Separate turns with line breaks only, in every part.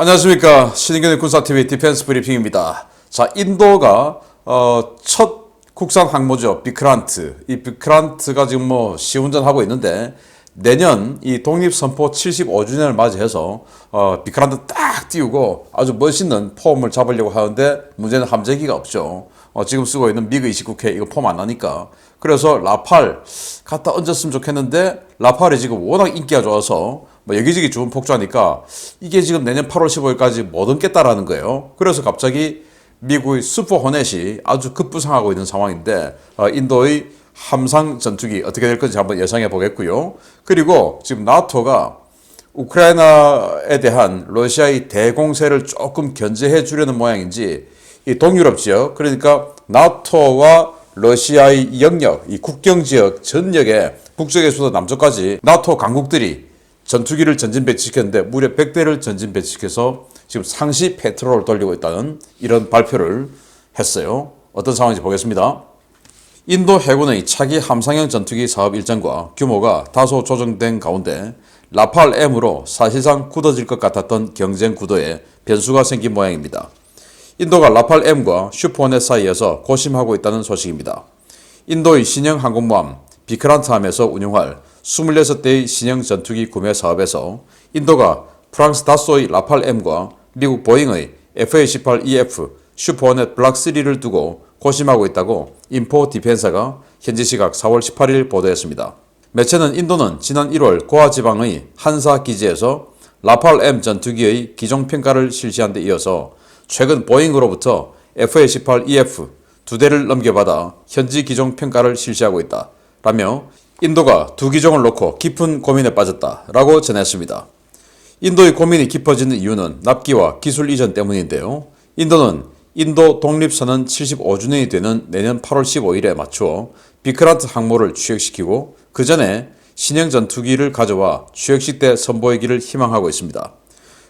안녕하십니까. 신인균의 군사TV 디펜스 브리핑입니다. 자, 인도가 첫 국산 항모죠. 비크란트. 이 비크란트가 지금 뭐 시운전하고 있는데 내년 이 독립선포 75주년을 맞이해서 비크란트 딱 띄우고 아주 멋있는 폼을 잡으려고 하는데 문제는 함재기가 없죠. 지금 쓰고 있는 미그 29K 이거 폼 안 나니까. 그래서 라팔 갖다 얹었으면 좋겠는데 라팔이 지금 워낙 인기가 좋아서 뭐 여기저기 주문 폭주하니까 이게 지금 내년 8월 15일까지 못 얹겠다라는 거예요. 그래서 갑자기 미국의 슈퍼 호넷이 아주 급부상하고 있는 상황인데 인도의 함상 전투기 어떻게 될 건지 한번 예상해 보겠고요. 그리고 지금 나토가 우크라이나에 대한 러시아의 대공세를 조금 견제해 주려는 모양인지 이 동유럽 지역, 그러니까 나토와 러시아의 영역, 이 국경 지역 전역에 북쪽에서부터 남쪽까지 나토 강국들이 전투기를 전진 배치시켰는데 무려 100대를 전진 배치시켜서 지금 상시 패트롤을 돌리고 있다는 이런 발표를 했어요. 어떤 상황인지 보겠습니다. 인도 해군의 차기 함상형 전투기 사업 일정과 규모가 다소 조정된 가운데 라팔 M으로 사실상 굳어질 것 같았던 경쟁 구도에 변수가 생긴 모양입니다. 인도가 라팔 M과 슈퍼호넷 사이에서 고심하고 있다는 소식입니다. 인도의 신형 항공모함 비크란트함에서 운용할 26대의 신형 전투기 구매 사업에서 인도가 프랑스 다소의 라팔 M과 미국 보잉의 F-18EF 슈퍼호넷 블락 3를 두고 고심하고 있다고 인포 디펜사가 현지 시각 4월 18일 보도했습니다. 매체는 인도는 지난 1월 고아 지방의 한사 기지에서 라팔 M 전투기의 기종 평가를 실시한 데 이어서 최근 보잉으로부터 F-18EF 2대를 넘겨받아 현지 기종 평가를 실시하고 있다 라며 인도가 두 기종을 놓고 깊은 고민에 빠졌다라고 전했습니다. 인도의 고민이 깊어지는 이유는 납기와 기술 이전 때문인데요. 인도는 인도 독립선언 75주년이 되는 내년 8월 15일에 맞추어 비크란트 항모를 취역시키고 그 전에 신형 전투기를 가져와 취역식 때 선보이기를 희망하고 있습니다.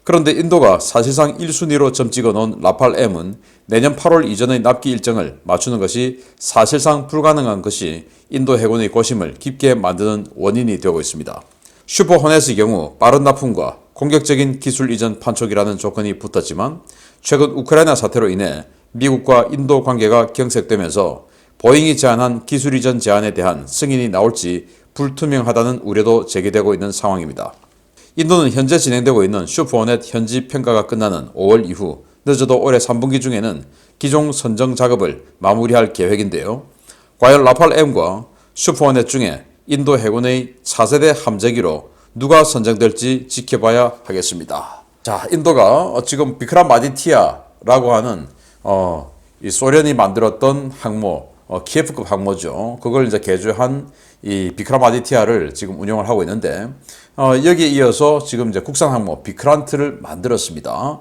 그런데 인도가 사실상 1순위로 점 찍어놓은 라팔 M은 내년 8월 이전의 납기 일정을 맞추는 것이 사실상 불가능한 것이 인도 해군의 고심을 깊게 만드는 원인이 되고 있습니다. 슈퍼 호넷의 경우 빠른 납품과 공격적인 기술 이전 판촉이라는 조건이 붙었지만 최근 우크라이나 사태로 인해 미국과 인도 관계가 경색되면서 보잉이 제안한 기술 이전 제안에 대한 승인이 나올지 불투명하다는 우려도 제기되고 있는 상황입니다. 인도는 현재 진행되고 있는 슈퍼호넷 현지 평가가 끝나는 5월 이후 늦어도 올해 3분기 중에는 기종 선정 작업을 마무리할 계획인데요. 과연 라팔 M과 슈퍼호넷 중에 인도 해군의 4세대 함재기로 누가 선정될지 지켜봐야 하겠습니다. 자, 인도가 지금 비크람 아디티아라고 하는 이 소련이 만들었던 항모, 키예프급 항모죠. 그걸 이제 개조한 이 비크람 아디티아를 지금 운영을 하고 있는데 여기에 이어서 지금 이제 국산 항모 비크란트를 만들었습니다.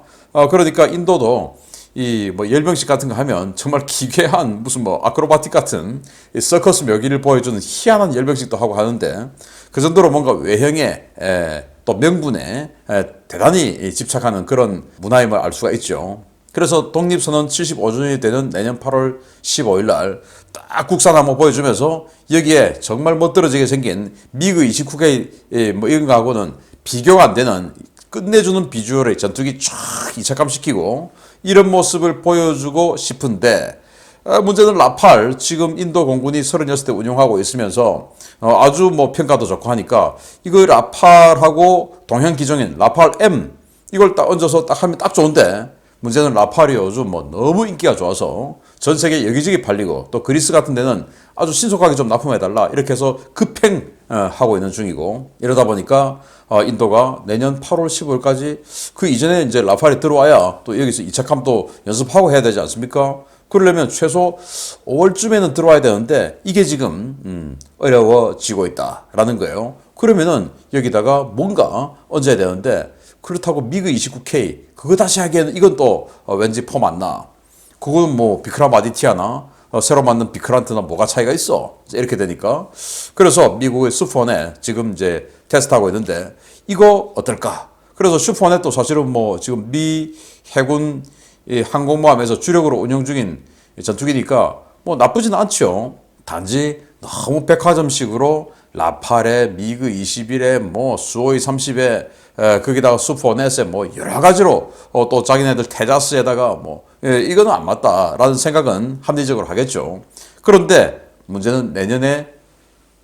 그러니까 인도도 이 뭐 열병식 같은 거 하면 정말 기괴한 무슨 뭐 아크로바틱 같은 서커스 묘기를 보여주는 희한한 열병식도 하고 하는데 그 정도로 뭔가 외형에 또 명분에 대단히 집착하는 그런 문화임을 알 수가 있죠. 그래서 독립선언 75주년이 되는 내년 8월 15일 날 딱 국산 항모 보여주면서 여기에 정말 멋들어지게 생긴 미그 29K 뭐 이런 거하고는 비교가 안 되는 끝내주는 비주얼의 전투기 쫙 이착감시키고 이런 모습을 보여주고 싶은데 문제는 라팔 지금 인도 공군이 36대 운용하고 있으면서 아주 뭐 평가도 좋고 하니까 이거 라팔하고 동형 기종인 라팔 M 이걸 딱 얹어서 딱 하면 딱 좋은데 문제는 라팔이 요즘 뭐 너무 인기가 좋아서 전 세계 여기저기 팔리고 또 그리스 같은 데는 아주 신속하게 좀 납품해달라 이렇게 해서 급행하고 있는 중이고 이러다 보니까 인도가 내년 8월 15일까지 그 이전에 이제 라팔이 들어와야 또 여기서 이착함도 연습하고 해야 되지 않습니까? 그러려면 최소 5월쯤에는 들어와야 되는데 이게 지금 어려워지고 있다라는 거예요. 그러면은 여기다가 뭔가 얹어야 되는데 그렇다고 미그 29K 그거 다시 하기에는 이건 또 왠지 폼 안 나. 그건 뭐 비크람 아디티아나 새로 만든 비크란트나 뭐가 차이가 있어. 이렇게 되니까 그래서 미국의 슈퍼호넷 지금 이제 테스트하고 있는데 이거 어떨까? 그래서 슈퍼호넷도 사실은 뭐 지금 미 해군 항공모함에서 주력으로 운영 중인 전투기니까 뭐 나쁘진 않죠. 단지 너무 백화점식으로 라팔에 미그 21에 뭐 수호이 30에 거기다가 슈퍼넷에 뭐 여러 가지로 또 자기네들 테자스에다가 뭐 이거는 안 맞다라는 생각은 합리적으로 하겠죠. 그런데 문제는 내년에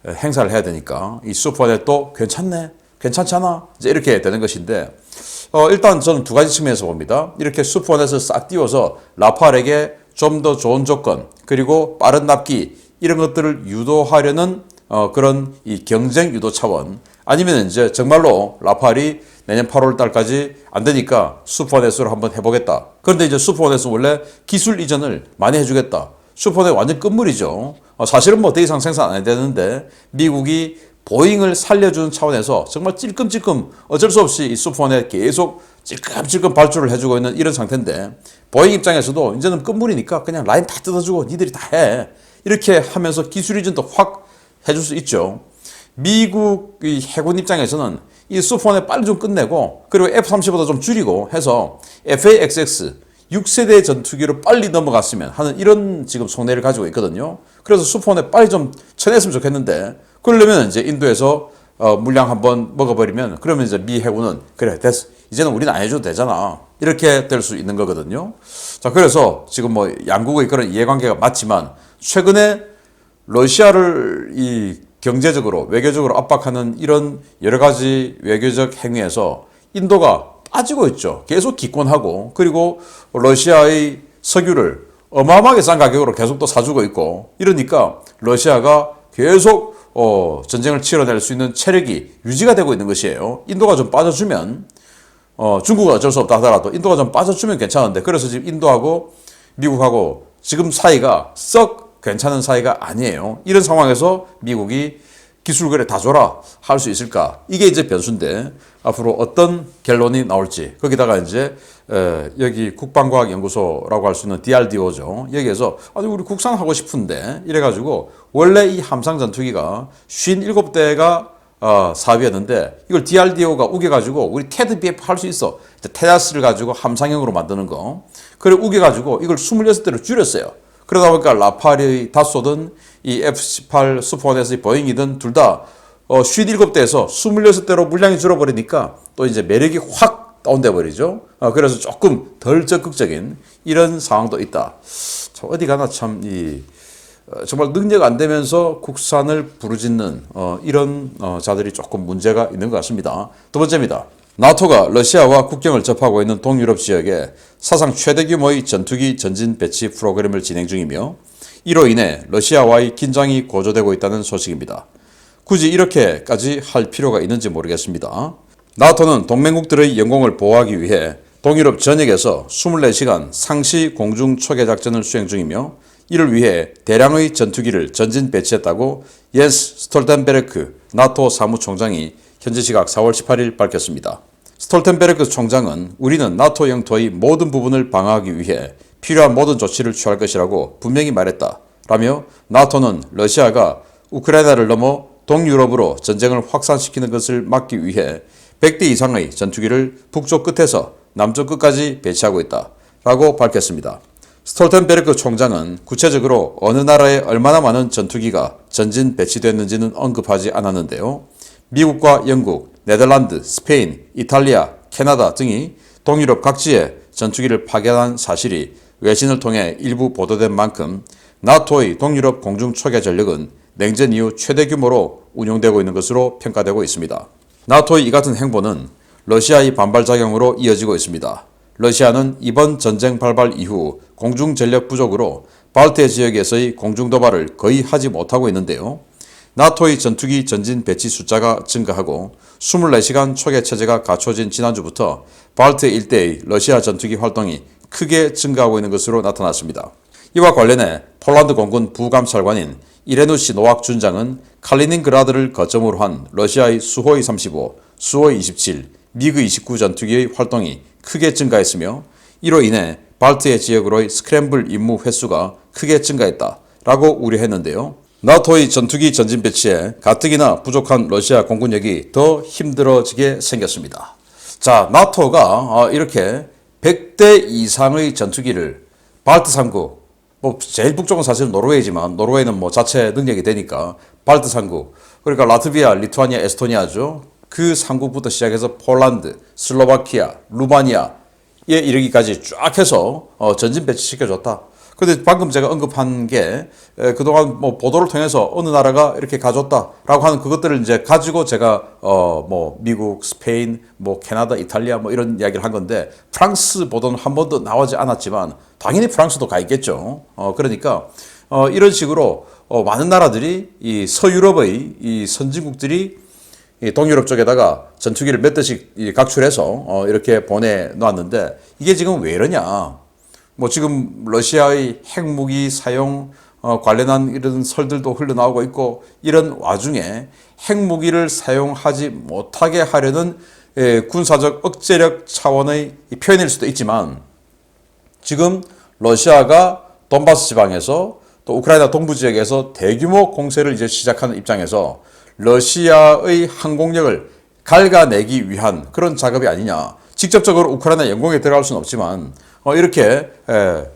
행사를 해야 되니까 이 슈퍼넷도 괜찮네, 괜찮잖아 이제 이렇게 되는 것인데 일단 저는 두 가지 측면에서 봅니다. 이렇게 슈퍼넷을 싹 띄워서 라팔에게 좀 더 좋은 조건 그리고 빠른 납기 이런 것들을 유도하려는 그런 이 경쟁 유도 차원 아니면 이제 정말로 라팔이 내년 8월 달까지 안 되니까 슈퍼넷으로 한번 해보겠다. 그런데 이제 슈퍼넷은 원래 기술 이전을 많이 해주겠다. 슈퍼넷 완전 끝물이죠. 사실은 뭐 더 이상 생산 안 해야 되는데 미국이 보잉을 살려주는 차원에서 정말 찔끔찔끔 어쩔 수 없이 이 슈퍼넷 계속 찔끔찔끔 발주를 해주고 있는 이런 상태인데 보잉 입장에서도 이제는 끝물이니까 그냥 라인 다 뜯어주고 니들이 다 해. 이렇게 하면서 기술 이전도 확 해줄 수 있죠. 미국 해군 입장에서는 이 슈퍼넷 빨리 좀 끝내고 그리고 F-35도 좀 줄이고 해서 FA-XX 6세대 전투기로 빨리 넘어갔으면 하는 이런 지금 속내를 가지고 있거든요. 그래서 슈퍼넷 빨리 좀 쳐냈으면 좋겠는데 그러려면 이제 인도에서 물량 한번 먹어버리면 그러면 이제 미 해군은 그래 됐어 이제는 우리는 안 해줘도 되잖아 이렇게 될 수 있는 거거든요. 자 그래서 지금 뭐 양국의 그런 이해관계가 맞지만 최근에 러시아를 이 경제적으로 외교적으로 압박하는 이런 여러 가지 외교적 행위에서 인도가 빠지고 있죠. 계속 기권하고 그리고 러시아의 석유를 어마어마하게 싼 가격으로 계속 또 사주고 있고 이러니까 러시아가 계속 전쟁을 치러낼 수 있는 체력이 유지가 되고 있는 것이에요. 인도가 좀 빠져주면 중국은 어쩔 수 없다 하더라도 인도가 좀 빠져주면 괜찮은데 그래서 지금 인도하고 미국하고 지금 사이가 썩 괜찮은 사이가 아니에요. 이런 상황에서 미국이 기술 거래 다 줘라 할 수 있을까? 이게 이제 변수인데 앞으로 어떤 결론이 나올지 거기다가 이제 여기 국방과학연구소라고 할 수 있는 DRDO죠. 여기에서 아니 우리 국산하고 싶은데 이래가지고 원래 이 함상 전투기가 57대가 사업이었는데 이걸 DRDO가 우겨가지고 우리 테드 BF 할 수 있어. 테자스를 가지고 함상형으로 만드는 거. 그래 우겨가지고 이걸 26대로 줄였어요. 그러다 보니까 라팔의 다소든 이 F-18 슈퍼넷의 보잉이든 둘 다 57대에서 26대로 물량이 줄어버리니까 또 이제 매력이 확 다운돼 버리죠. 그래서 조금 덜 적극적인 이런 상황도 있다. 참 어디 가나 참 정말 능력 안 되면서 국산을 부르짖는 이런 자들이 조금 문제가 있는 것 같습니다. 두 번째입니다. 나토가 러시아와 국경을 접하고 있는 동유럽 지역에 사상 최대 규모의 전투기 전진 배치 프로그램을 진행 중이며 이로 인해 러시아와의 긴장이 고조되고 있다는 소식입니다. 굳이 이렇게까지 할 필요가 있는지 모르겠습니다. 나토는 동맹국들의 영공을 보호하기 위해 동유럽 전역에서 24시간 상시 공중 초계 작전을 수행 중이며 이를 위해 대량의 전투기를 전진 배치했다고 옌스 스톨텐베르크 나토 사무총장이 현지 시각 4월 18일 밝혔습니다. 스톨텐베르크 총장은 우리는 나토 영토의 모든 부분을 방어하기 위해 필요한 모든 조치를 취할 것이라고 분명히 말했다. 라며 나토는 러시아가 우크라이나를 넘어 동유럽으로 전쟁을 확산시키는 것을 막기 위해 100대 이상의 전투기를 북쪽 끝에서 남쪽 끝까지 배치하고 있다. 라고 밝혔습니다. 스톨텐베르크 총장은 구체적으로 어느 나라에 얼마나 많은 전투기가 전진 배치됐는지는 언급하지 않았는데요. 미국과 영국, 네덜란드, 스페인, 이탈리아, 캐나다 등이 동유럽 각지에 전투기를 파견한 사실이 외신을 통해 일부 보도된 만큼 나토의 동유럽 공중 초계 전력은 냉전 이후 최대 규모로 운용되고 있는 것으로 평가되고 있습니다. 나토의 이 같은 행보는 러시아의 반발작용으로 이어지고 있습니다. 러시아는 이번 전쟁 발발 이후 공중 전력 부족으로 발트 지역에서의 공중 도발을 거의 하지 못하고 있는데요. 나토의 전투기 전진 배치 숫자가 증가하고 24시간 초계 체제가 갖춰진 지난주부터 발트 일대의 러시아 전투기 활동이 크게 증가하고 있는 것으로 나타났습니다. 이와 관련해 폴란드 공군 부감찰관인 이레누시 노악 준장은 칼리닝그라드를 거점으로 한 러시아의 수호이 35, 수호이 27, 미그 29 전투기의 활동이 크게 증가했으며 이로 인해 발트해 지역으로의 스크램블 임무 횟수가 크게 증가했다라고 우려했는데요. 나토의 전투기 전진 배치에 가뜩이나 부족한 러시아 공군력이 더 힘들어지게 생겼습니다. 자, 나토가 이렇게 100대 이상의 전투기를 발트 3국, 뭐 제일 북쪽은 사실 노르웨이지만 노르웨이는 뭐 자체 능력이 되니까 발트 3국, 그러니까 라트비아, 리투아니아, 에스토니아죠. 그 3국부터 시작해서 폴란드, 슬로바키아, 루마니아에 이르기까지 쫙 해서 전진 배치시켜줬다. 근데 방금 제가 언급한 게 그동안 뭐 보도를 통해서 어느 나라가 이렇게 가졌다라고 하는 그것들을 이제 가지고 제가 뭐 미국, 스페인, 뭐 캐나다, 이탈리아 뭐 이런 이야기를 한 건데 프랑스 보도는 한 번도 나오지 않았지만 당연히 프랑스도 가 있겠죠. 그러니까 이런 식으로 많은 나라들이 이 서유럽의 이 선진국들이 이 동유럽 쪽에다가 전투기를 몇 대씩 각출해서 이렇게 보내놓았는데 이게 지금 왜 이러냐? 뭐 지금 러시아의 핵무기 사용 관련한 이런 설들도 흘러나오고 있고 이런 와중에 핵무기를 사용하지 못하게 하려는 군사적 억제력 차원의 표현일 수도 있지만 지금 러시아가 돈바스 지방에서 또 우크라이나 동부 지역에서 대규모 공세를 이제 시작하는 입장에서 러시아의 항공력을 갉아내기 위한 그런 작업이 아니냐. 직접적으로 우크라이나 영공에 들어갈 수는 없지만 이렇게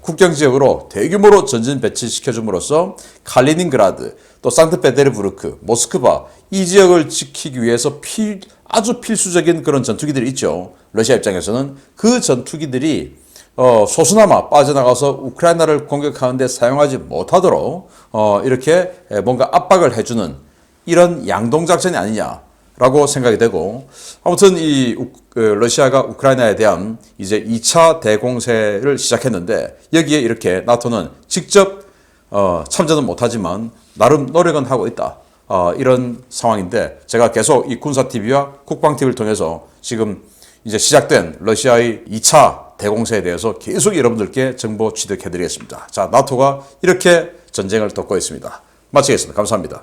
국경 지역으로 대규모로 전진 배치시켜줌으로써 칼리닝그라드, 또 상트페테르부르크, 모스크바 이 지역을 지키기 위해서 아주 필수적인 그런 전투기들이 있죠. 러시아 입장에서는 그 전투기들이 소수나마 빠져나가서 우크라이나를 공격하는 데 사용하지 못하도록 이렇게 뭔가 압박을 해주는 이런 양동작전이 아니냐라고 생각이 되고 아무튼 이 러시아가 우크라이나에 대한 이제 2차 대공세를 시작했는데 여기에 이렇게 나토는 직접 참전은 못하지만 나름 노력은 하고 있다. 이런 상황인데 제가 계속 이 군사TV와 국방TV를 통해서 지금 이제 시작된 러시아의 2차 대공세에 대해서 계속 여러분들께 정보 취득해드리겠습니다. 자, 나토가 이렇게 전쟁을 덮고 있습니다. 마치겠습니다. 감사합니다.